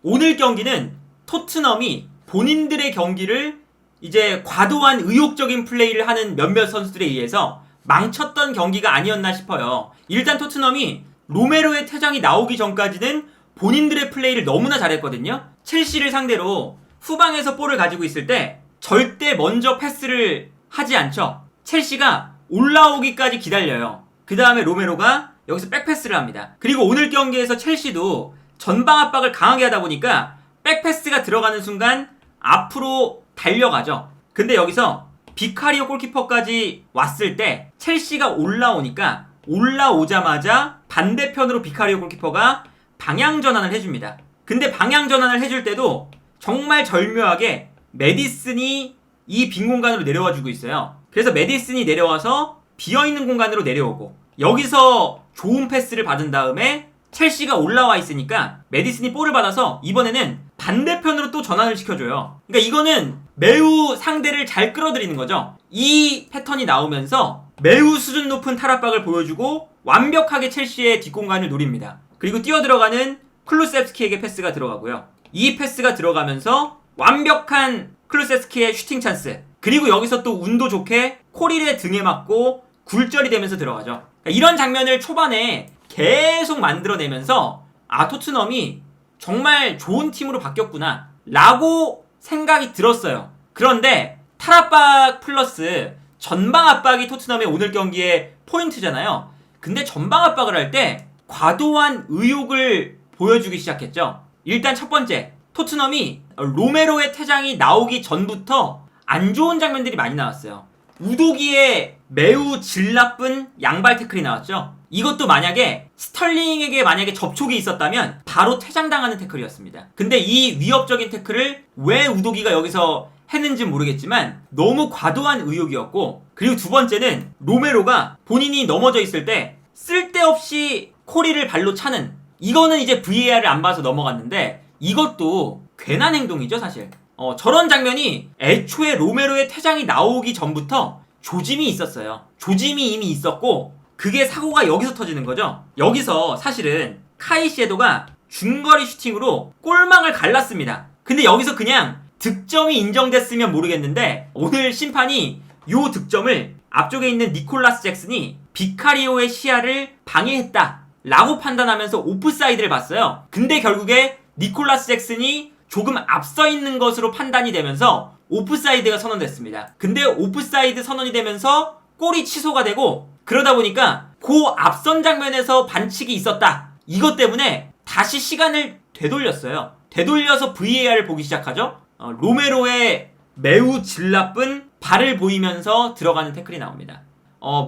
오늘 경기는 토트넘이 본인들의 경기를 이제 과도한 의욕적인 플레이를 하는 몇몇 선수들에 의해서 망쳤던 경기가 아니었나 싶어요. 일단 토트넘이 로메로의 퇴장이 나오기 전까지는 본인들의 플레이를 너무나 잘했거든요. 첼시를 상대로 후방에서 볼을 가지고 있을 때 절대 먼저 패스를 하지 않죠. 첼시가 올라오기까지 기다려요. 그 다음에 로메로가 여기서 백패스를 합니다. 그리고 오늘 경기에서 첼시도 전방 압박을 강하게 하다 보니까 백패스가 들어가는 순간 앞으로 달려가죠. 근데 여기서 비카리오 골키퍼까지 왔을 때 첼시가 올라오니까 올라오자마자 반대편으로 비카리오 골키퍼가 방향 전환을 해줍니다. 근데 방향 전환을 해줄 때도 정말 절묘하게 메디슨이 이 빈 공간으로 내려와 주고 있어요. 그래서 메디슨이 내려와서 비어있는 공간으로 내려오고 여기서 좋은 패스를 받은 다음에 첼시가 올라와 있으니까 메디슨이 볼을 받아서 이번에는 반대편으로 또 전환을 시켜줘요. 그러니까 이거는 매우 상대를 잘 끌어들이는 거죠. 이 패턴이 나오면서 매우 수준 높은 탈압박을 보여주고 완벽하게 첼시의 뒷공간을 노립니다. 그리고 뛰어들어가는 클루세프스키에게 패스가 들어가고요. 이 패스가 들어가면서 완벽한 클루세프스키의 슈팅 찬스, 그리고 여기서 또 운도 좋게 코릴의 등에 맞고 굴절이 되면서 들어가죠. 그러니까 이런 장면을 초반에 계속 만들어내면서 토트넘이 정말 좋은 팀으로 바뀌었구나 라고 생각이 들었어요. 그런데 탈압박 플러스 전방 압박이 토트넘의 오늘 경기의 포인트잖아요. 근데 전방 압박을 할 때 과도한 의욕을 보여주기 시작했죠. 일단 첫 번째, 토트넘이 로메로의 퇴장이 나오기 전부터 안 좋은 장면들이 많이 나왔어요. 우도기에 매우 질 나쁜 양발 태클이 나왔죠. 이것도 만약에 스털링에게 만약에 접촉이 있었다면 바로 퇴장당하는 태클이었습니다. 근데 이 위협적인 태클을 왜 우도기가 여기서 했는지는 모르겠지만 너무 과도한 의욕이었고, 그리고 두 번째는 로메로가 본인이 넘어져 있을 때 쓸데없이 코리를 발로 차는, 이거는 이제 VAR을 안 봐서 넘어갔는데 이것도 괜한 행동이죠 사실. 저런 장면이 애초에 로메로의 퇴장이 나오기 전부터 조짐이 있었어요. 조짐이 이미 있었고 그게 사고가 여기서 터지는 거죠. 여기서 사실은 카이셰도가 중거리 슈팅으로 골망을 갈랐습니다. 근데 여기서 그냥 득점이 인정됐으면 모르겠는데 오늘 심판이 요 득점을 앞쪽에 있는 니콜라스 잭슨이 비카리오의 시야를 방해했다 라고 판단하면서 오프사이드를 봤어요. 근데 결국에 니콜라스 잭슨이 조금 앞서 있는 것으로 판단이 되면서 오프사이드가 선언됐습니다. 근데 오프사이드 선언이 되면서 골이 취소가 되고, 그러다 보니까 그 앞선 장면에서 반칙이 있었다, 이것 때문에 다시 시간을 되돌렸어요. 되돌려서 VAR을 보기 시작하죠. 로메로의 매우 질 나쁜 발을 보이면서 들어가는 태클이 나옵니다.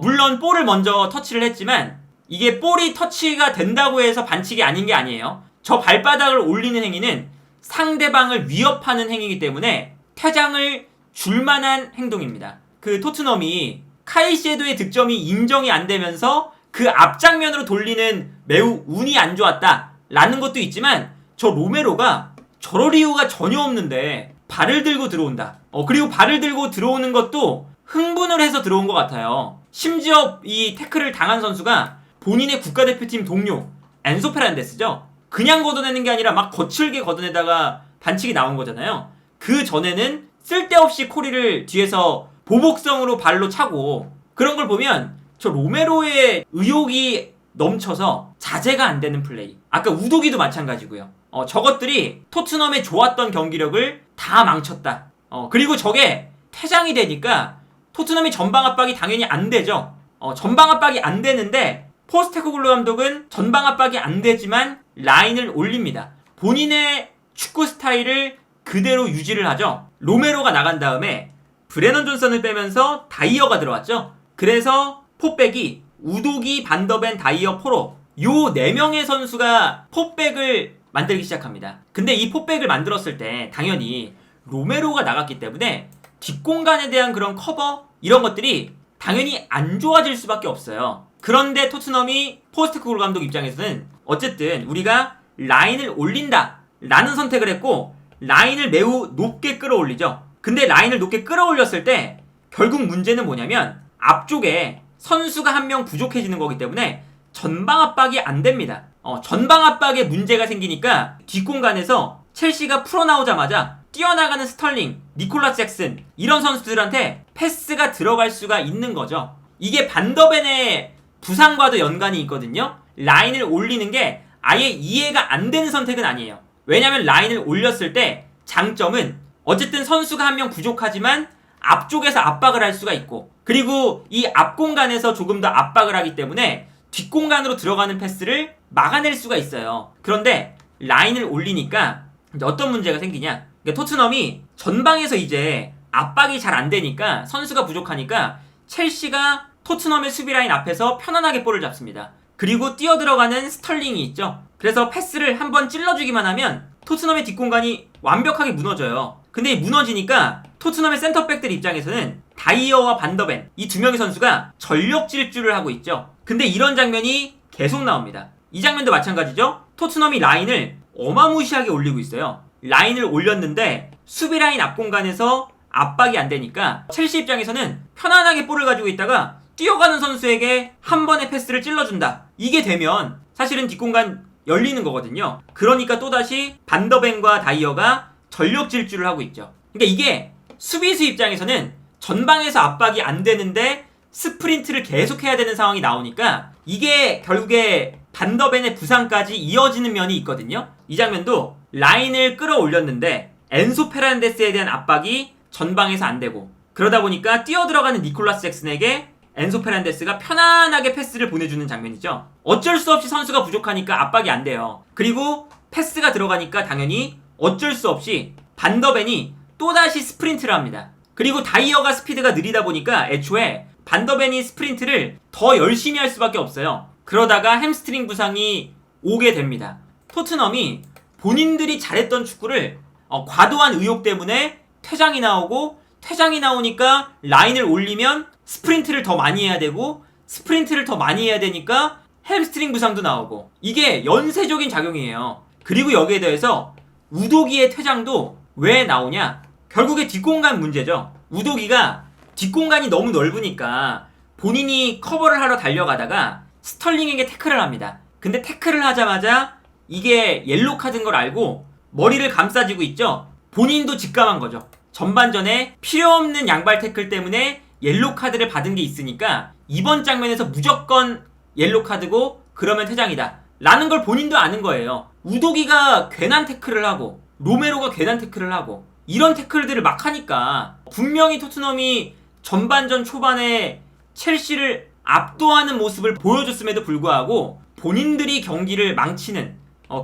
물론 볼을 먼저 터치를 했지만 이게 볼이 터치가 된다고 해서 반칙이 아닌 게 아니에요. 저 발바닥을 올리는 행위는 상대방을 위협하는 행위이기 때문에 퇴장을 줄 만한 행동입니다. 그 토트넘이 카이셰도의 득점이 인정이 안 되면서 그 앞장면으로 돌리는 매우 운이 안 좋았다 라는 것도 있지만, 저 로메로가 저럴 이유가 전혀 없는데 발을 들고 들어온다. 그리고 발을 들고 들어오는 것도 흥분을 해서 들어온 것 같아요. 심지어 이 태클을 당한 선수가 본인의 국가대표팀 동료 엔소 페란데스죠. 그냥 걷어내는 게 아니라 막 거칠게 걷어내다가 반칙이 나온 거잖아요. 그 전에는 쓸데없이 코리를 뒤에서 보복성으로 발로 차고, 그런 걸 보면 저 로메로의 의욕이 넘쳐서 자제가 안 되는 플레이, 아까 우도기도 마찬가지고요. 저것들이 토트넘의 좋았던 경기력을 다 망쳤다. 그리고 저게 퇴장이 되니까 토트넘이 전방 압박이 당연히 안 되죠. 전방 압박이 안 되는데 포스테코글루 감독은 전방 압박이 안 되지만 라인을 올립니다. 본인의 축구 스타일을 그대로 유지를 하죠. 로메로가 나간 다음에 브레넌 존슨을 빼면서 다이어가 들어왔죠. 그래서 포백이 우도기, 반더벤, 다이어, 포로, 요 4명의 선수가 포백을 만들기 시작합니다. 근데 이 포백을 만들었을 때 당연히 로메로가 나갔기 때문에 뒷공간에 대한 그런 커버, 이런 것들이 당연히 안 좋아질 수밖에 없어요. 그런데 토트넘이 포스테코글루 감독 입장에서는 어쨌든 우리가 라인을 올린다 라는 선택을 했고, 라인을 매우 높게 끌어올리죠. 근데 라인을 높게 끌어올렸을 때 결국 문제는 뭐냐면 앞쪽에 선수가 한 명 부족해지는 거기 때문에 전방 압박이 안 됩니다. 전방 압박에 문제가 생기니까 뒷공간에서 첼시가 풀어나오자마자 뛰어나가는 스털링, 니콜라스 잭슨 이런 선수들한테 패스가 들어갈 수가 있는 거죠. 이게 반더벤의 부상과도 연관이 있거든요. 라인을 올리는 게 아예 이해가 안 되는 선택은 아니에요. 왜냐면 라인을 올렸을 때 장점은 어쨌든 선수가 한 명 부족하지만 앞쪽에서 압박을 할 수가 있고, 그리고 이 앞 공간에서 조금 더 압박을 하기 때문에 뒷공간으로 들어가는 패스를 막아낼 수가 있어요. 그런데 라인을 올리니까 이제 어떤 문제가 생기냐, 그러니까 토트넘이 전방에서 이제 압박이 잘 안 되니까, 선수가 부족하니까 첼시가 토트넘의 수비 라인 앞에서 편안하게 볼을 잡습니다. 그리고 뛰어들어가는 스털링이 있죠. 그래서 패스를 한번 찔러주기만 하면 토트넘의 뒷공간이 완벽하게 무너져요. 근데 이 무너지니까 토트넘의 센터백들 입장에서는 다이어와 반더벤 이 두 명의 선수가 전력 질주를 하고 있죠. 근데 이런 장면이 계속 나옵니다. 이 장면도 마찬가지죠. 토트넘이 라인을 어마무시하게 올리고 있어요. 라인을 올렸는데 수비 라인 앞 공간에서 압박이 안 되니까 첼시 입장에서는 편안하게 볼을 가지고 있다가 뛰어가는 선수에게 한 번의 패스를 찔러준다. 이게 되면 사실은 뒷공간 열리는 거거든요. 그러니까 또다시 반더벤과 다이어가 전력 질주를 하고 있죠. 그러니까 이게 수비수 입장에서는 전방에서 압박이 안 되는데 스프린트를 계속 해야 되는 상황이 나오니까 이게 결국에 반더벤의 부상까지 이어지는 면이 있거든요. 이 장면도 라인을 끌어올렸는데 엔소 페란데스에 대한 압박이 전방에서 안 되고, 그러다 보니까 뛰어들어가는 니콜라스 잭슨에게 엔소 페란데스가 편안하게 패스를 보내주는 장면이죠. 어쩔 수 없이 선수가 부족하니까 압박이 안 돼요. 그리고 패스가 들어가니까 당연히 어쩔 수 없이 반더벤이 또다시 스프린트를 합니다. 그리고 다이어가 스피드가 느리다 보니까 애초에 반더벤이 스프린트를 더 열심히 할 수밖에 없어요. 그러다가 햄스트링 부상이 오게 됩니다. 토트넘이 본인들이 잘했던 축구를 과도한 의욕 때문에 퇴장이 나오고, 퇴장이 나오니까 라인을 올리면 스프린트를 더 많이 해야 되고, 스프린트를 더 많이 해야 되니까 햄스트링 부상도 나오고, 이게 연쇄적인 작용이에요. 그리고 여기에 대해서 우도기의 퇴장도 왜 나오냐? 결국에 뒷공간 문제죠. 우도기가 뒷공간이 너무 넓으니까 본인이 커버를 하러 달려가다가 스털링에게 태클을 합니다. 근데 태클을 하자마자 이게 옐로 카드인 걸 알고 머리를 감싸지고 있죠. 본인도 직감한 거죠. 전반전에 필요없는 양발 태클 때문에 옐로 카드를 받은 게 있으니까 이번 장면에서 무조건 옐로 카드고 그러면 퇴장이다 라는 걸 본인도 아는 거예요. 우도기가 괜한 태클을 하고 로메로가 괜한 태클을 하고 이런 태클들을 막 하니까 분명히 토트넘이 전반전 초반에 첼시를 압도하는 모습을 보여줬음에도 불구하고 본인들이 경기를 망치는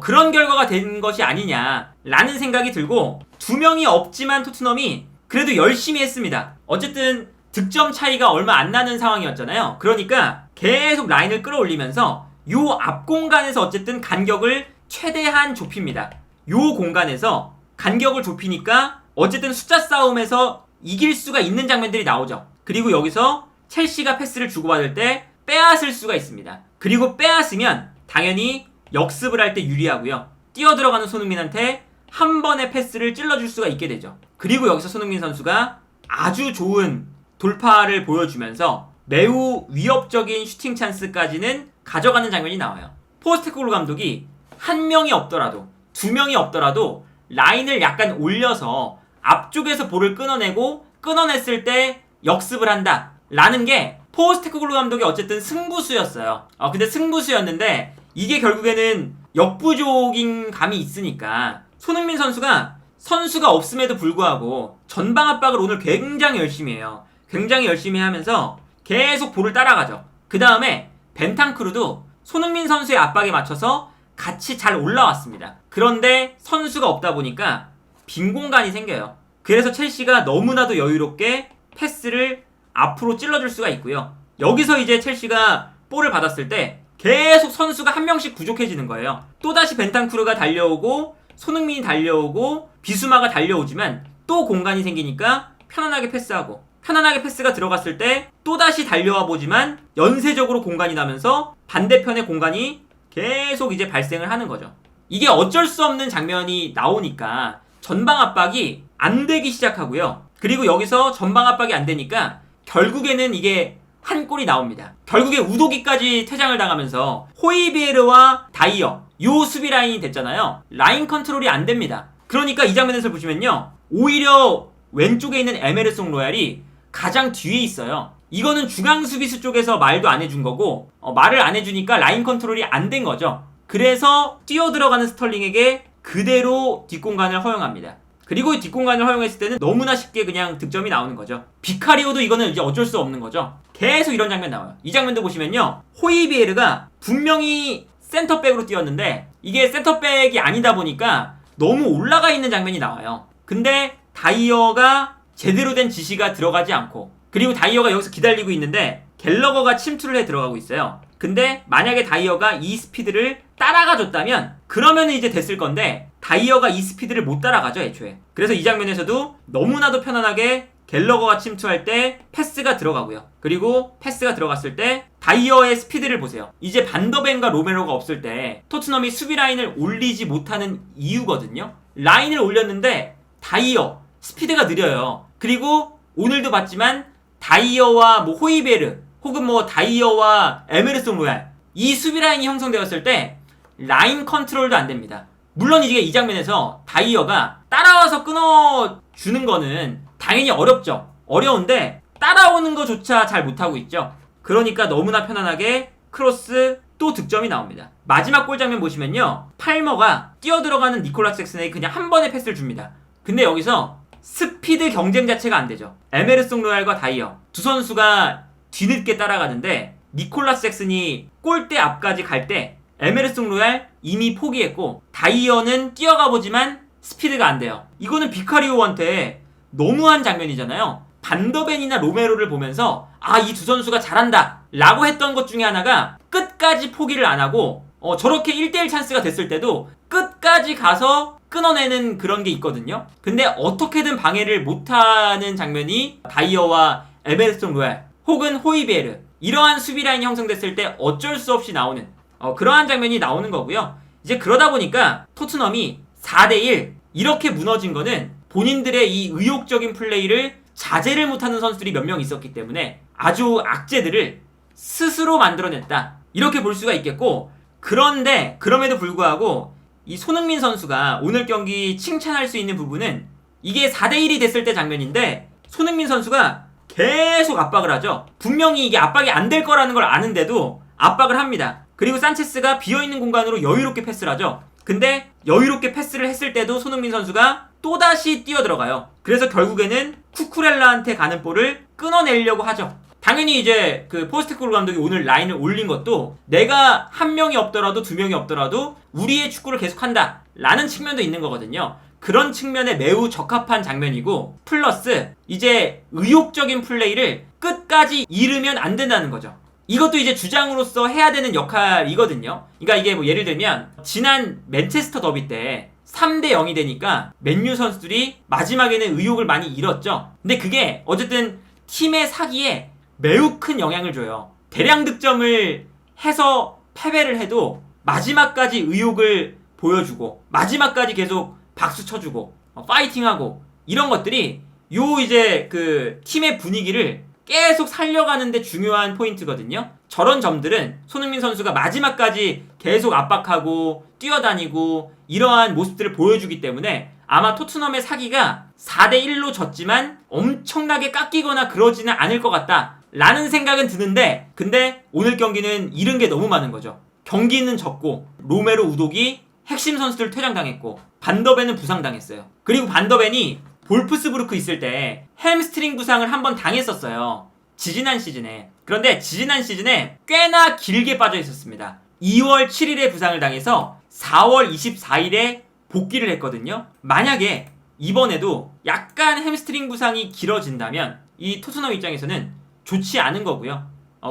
그런 결과가 된 것이 아니냐라는 생각이 들고, 두 명이 없지만 토트넘이 그래도 열심히 했습니다. 어쨌든 득점 차이가 얼마 안 나는 상황이었잖아요. 그러니까 계속 라인을 끌어올리면서 요 앞 공간에서 어쨌든 간격을 최대한 좁힙니다. 요 공간에서 간격을 좁히니까 어쨌든 숫자 싸움에서 이길 수가 있는 장면들이 나오죠. 그리고 여기서 첼시가 패스를 주고받을 때 빼앗을 수가 있습니다. 그리고 빼앗으면 당연히 역습을 할 때 유리하고요. 뛰어들어가는 손흥민한테 한 번의 패스를 찔러줄 수가 있게 되죠. 그리고 여기서 손흥민 선수가 아주 좋은 돌파를 보여주면서 매우 위협적인 슈팅 찬스까지는 가져가는 장면이 나와요. 포스테코글루 감독이 한 명이 없더라도, 두 명이 없더라도 라인을 약간 올려서 앞쪽에서 볼을 끊어내고, 끊어냈을 때 역습을 한다 라는 게 포스테코글루 감독의 어쨌든 승부수였어요. 근데 승부수였는데 이게 결국에는 역부족인 감이 있으니까 손흥민 선수가 없음에도 불구하고 전방 압박을 오늘 굉장히 열심히 해요. 굉장히 열심히 하면서 계속 볼을 따라가죠. 그 다음에 벤탄크루도 손흥민 선수의 압박에 맞춰서 같이 잘 올라왔습니다. 그런데 선수가 없다 보니까 빈 공간이 생겨요. 그래서 첼시가 너무나도 여유롭게 패스를 앞으로 찔러줄 수가 있고요. 여기서 이제 첼시가 볼을 받았을 때 계속 선수가 한 명씩 부족해지는 거예요. 또다시 벤탄쿠르가 달려오고 손흥민이 달려오고 비수마가 달려오지만 또 공간이 생기니까 편안하게 패스하고, 편안하게 패스가 들어갔을 때 또다시 달려와 보지만 연쇄적으로 공간이 나면서 반대편의 공간이 계속 이제 발생을 하는 거죠. 이게 어쩔 수 없는 장면이 나오니까 전방 압박이 안 되기 시작하고요. 그리고 여기서 전방 압박이 안 되니까 결국에는 이게 한 골이 나옵니다. 결국에 우도기까지 퇴장을 당하면서 호이비에르와 다이어 요 수비 라인이 됐잖아요. 라인 컨트롤이 안 됩니다. 그러니까 이 장면에서 보시면요, 오히려 왼쪽에 있는 에메르송 로얄이 가장 뒤에 있어요. 이거는 중앙 수비수 쪽에서 말도 안 해준 거고, 말을 안 해주니까 라인 컨트롤이 안 된 거죠. 그래서 뛰어 들어가는 스털링에게 그대로 뒷공간을 허용합니다. 그리고 이 뒷공간을 허용했을 때는 너무나 쉽게 그냥 득점이 나오는 거죠. 비카리오도 이거는 이제 어쩔 수 없는 거죠. 계속 이런 장면 나와요. 이 장면도 보시면요, 호이비에르가 분명히 센터백으로 뛰었는데 이게 센터백이 아니다 보니까 너무 올라가 있는 장면이 나와요. 근데 다이어가 제대로 된 지시가 들어가지 않고, 그리고 다이어가 여기서 기다리고 있는데 갤러거가 침투를 해 들어가고 있어요. 근데 만약에 다이어가 이 스피드를 따라가 줬다면 그러면 이제 됐을 건데, 다이어가 이 스피드를 못 따라가죠, 애초에. 그래서 이 장면에서도 너무나도 편안하게 갤러거가 침투할 때 패스가 들어가고요. 그리고 패스가 들어갔을 때 다이어의 스피드를 보세요. 이제 반더벤과 로메로가 없을 때 토트넘이 수비 라인을 올리지 못하는 이유거든요. 라인을 올렸는데 다이어 스피드가 느려요. 그리고 오늘도 봤지만 다이어와 뭐 호이베르 혹은 뭐 다이어와 에메르송 로얄, 이 수비 라인이 형성되었을 때 라인 컨트롤도 안 됩니다. 물론 이게 이 장면에서 다이어가 따라와서 끊어주는 거는 당연히 어렵죠. 어려운데 따라오는 거조차 잘 못하고 있죠. 그러니까 너무나 편안하게 크로스, 또 득점이 나옵니다. 마지막 골 장면 보시면요, 팔머가 뛰어들어가는 니콜라스 잭슨에게 그냥 한 번의 패스를 줍니다. 근데 여기서 스피드 경쟁 자체가 안 되죠. 에메르송 로얄과 다이어 두 선수가 뒤늦게 따라가는데 니콜라스 잭슨이 골대 앞까지 갈 때 에메르송 로얄 이미 포기했고 다이어는 뛰어가 보지만 스피드가 안 돼요. 이거는 비카리오한테 너무한 장면이잖아요. 반더벤이나 로메로를 보면서 이 두 선수가 잘한다 라고 했던 것 중에 하나가 끝까지 포기를 안 하고 저렇게 1대1 찬스가 됐을 때도 끝까지 가서 끊어내는 그런 게 있거든요. 근데 어떻게든 방해를 못하는 장면이 다이어와 에메르송 로얄 혹은 호이베르, 이러한 수비 라인이 형성됐을 때 어쩔 수 없이 나오는 그러한 장면이 나오는 거고요. 이제 그러다 보니까 토트넘이 4대1 이렇게 무너진 거는 본인들의 이 의욕적인 플레이를 자제를 못하는 선수들이 몇 명 있었기 때문에 아주 악재들을 스스로 만들어냈다, 이렇게 볼 수가 있겠고, 그런데 그럼에도 불구하고 이 손흥민 선수가 오늘 경기 칭찬할 수 있는 부분은 이게 4대1이 됐을 때 장면인데 손흥민 선수가 계속 압박을 하죠. 분명히 이게 압박이 안 될 거라는 걸 아는데도 압박을 합니다. 그리고 산체스가 비어있는 공간으로 여유롭게 패스를 하죠. 근데 여유롭게 패스를 했을 때도 손흥민 선수가 또다시 뛰어들어가요. 그래서 결국에는 쿠쿠렐라한테 가는 볼을 끊어내려고 하죠. 당연히 이제 그 포스테코글루 감독이 오늘 라인을 올린 것도 내가 한 명이 없더라도 두 명이 없더라도 우리의 축구를 계속한다 라는 측면도 있는 거거든요. 그런 측면에 매우 적합한 장면이고, 플러스 이제 의욕적인 플레이를 끝까지 잃으면 안 된다는 거죠. 이것도 이제 주장으로서 해야 되는 역할이거든요. 그러니까 이게 뭐 예를 들면 지난 맨체스터 더비 때 3대 0이 되니까 맨유 선수들이 마지막에는 의욕을 많이 잃었죠. 근데 그게 어쨌든 팀의 사기에 매우 큰 영향을 줘요. 대량 득점을 해서 패배를 해도 마지막까지 의욕을 보여주고 마지막까지 계속 박수 쳐주고 파이팅하고 이런 것들이 이제 그 팀의 분위기를 계속 살려가는데 중요한 포인트거든요. 저런 점들은 손흥민 선수가 마지막까지 계속 압박하고 뛰어다니고 이러한 모습들을 보여주기 때문에 아마 토트넘의 사기가 4대1로 졌지만 엄청나게 깎이거나 그러지는 않을 것 같다 라는 생각은 드는데, 근데 오늘 경기는 잃은 게 너무 많은 거죠. 경기는 졌고 로메로, 우독이 핵심 선수들 퇴장당했고 반더벤은 부상당했어요. 그리고 반더벤이 볼프스부르크 있을 때 햄스트링 부상을 한번 당했었어요. 지지난 시즌에. 그런데 지지난 시즌에 꽤나 길게 빠져 있었습니다. 2월 7일에 부상을 당해서 4월 24일에 복귀를 했거든요. 만약에 이번에도 약간 햄스트링 부상이 길어진다면 이 토트넘 입장에서는 좋지 않은 거고요.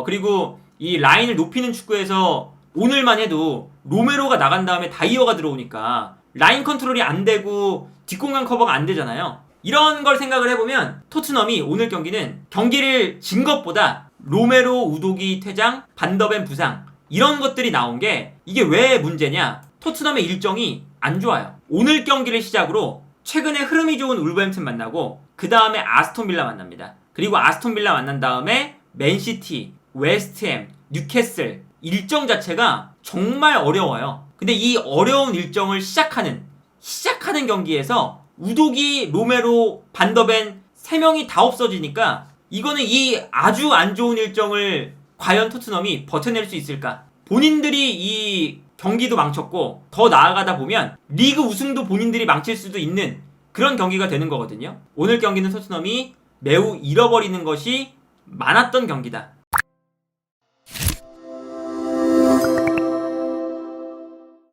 그리고 이 라인을 높이는 축구에서 오늘만 해도 로메로가 나간 다음에 다이어가 들어오니까 라인 컨트롤이 안 되고 뒷공간 커버가 안 되잖아요. 이런 걸 생각을 해보면 토트넘이 오늘 경기는 경기를 진 것보다 로메로, 우독이 퇴장, 반더벤 부상 이런 것들이 나온 게 이게 왜 문제냐? 토트넘의 일정이 안 좋아요. 오늘 경기를 시작으로 최근에 흐름이 좋은 울버햄튼 만나고 그 다음에 아스톤 빌라 만납니다. 그리고 아스톤 빌라 만난 다음에 맨시티, 웨스트햄, 뉴캐슬, 일정 자체가 정말 어려워요. 근데 이 어려운 일정을 시작하는 시작하는 경기에서 우도기, 로메로, 반더벤 3명이 다 없어지니까 이거는 이 아주 안 좋은 일정을 과연 토트넘이 버텨낼 수 있을까? 본인들이 이 경기도 망쳤고 더 나아가다 보면 리그 우승도 본인들이 망칠 수도 있는 그런 경기가 되는 거거든요. 오늘 경기는 토트넘이 매우 잃어버리는 것이 많았던 경기다.